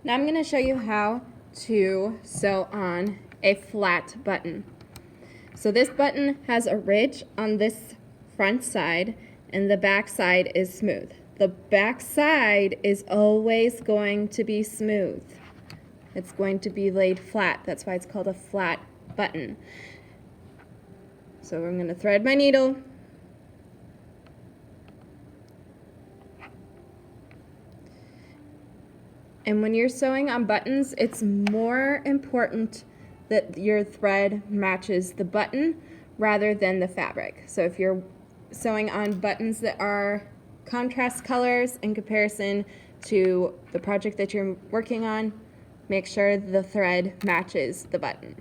Now I'm going to show you how to sew on a flat button. So this button has a ridge on this front side and the back side is smooth. The back side is always going to be smooth. It's going to be laid flat. That's why it's called a flat button. So I'm going to thread my needle. And when you're sewing on buttons, it's more important that your thread matches the button rather than the fabric. So if you're sewing on buttons that are contrast colors in comparison to the project that you're working on, make sure the thread matches the button.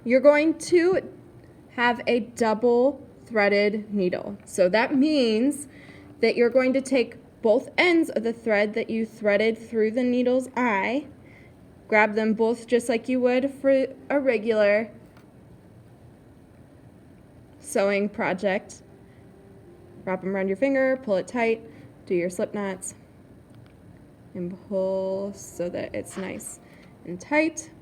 You're going to have a double threaded needle. So that means that you're going to take both ends of the thread that you threaded through the needle's eye, grab them both just like you would for a regular sewing project, wrap them around your finger, pull it tight, do your slip knots, and pull so that it's nice and tight.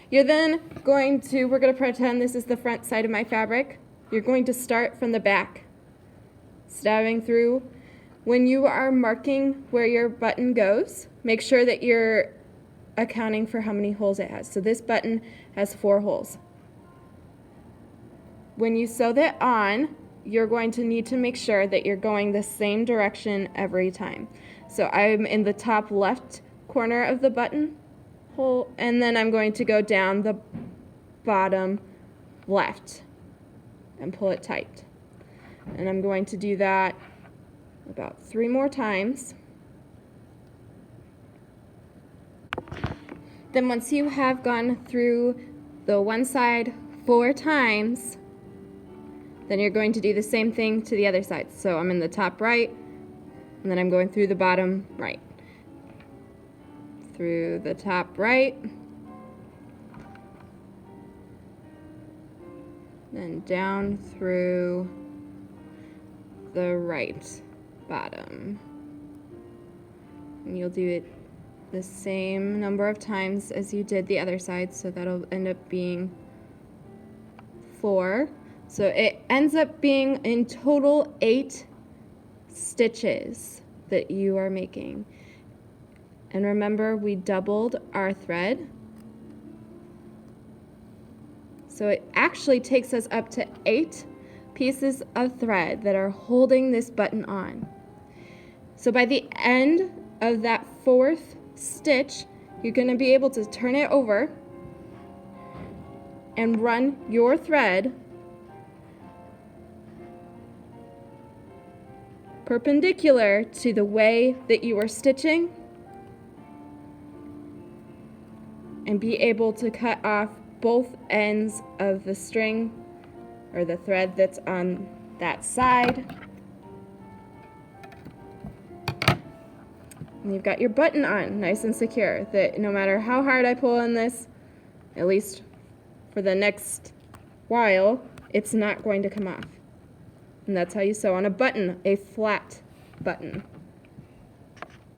You're then going to, we're going to pretend this is the front side of my fabric. You're going to start from the back, stabbing through. When you are marking where your button goes, make sure that you're accounting for how many holes it has. So this button has 4 holes. When you sew that on, you're going to need to make sure that you're going the same direction every time. So I'm in the top left corner of the button hole, and then I'm going to go down the bottom left and pull it tight. And I'm going to do that about 3 more times. Then once you have gone through the one side 4 times, then you're going to do the same thing to the other side. So I'm in the top right, and then I'm going through the bottom right. Through the top right, then down through the right bottom. And you'll do it the same number of times as you did the other side, so that'll end up being 4. So it ends up being in total 8 stitches that you are making. And remember, we doubled our thread. So it actually takes us up to 8 pieces of thread that are holding this button on. So by the end of that 4th stitch, you're going to be able to turn it over and run your thread perpendicular to the way that you are stitching and be able to cut off both ends of the string or the thread that's on that side. And you've got your button on nice and secure, that no matter how hard I pull on this, at least for the next while, it's not going to come off. And that's how you sew on a button, a flat button.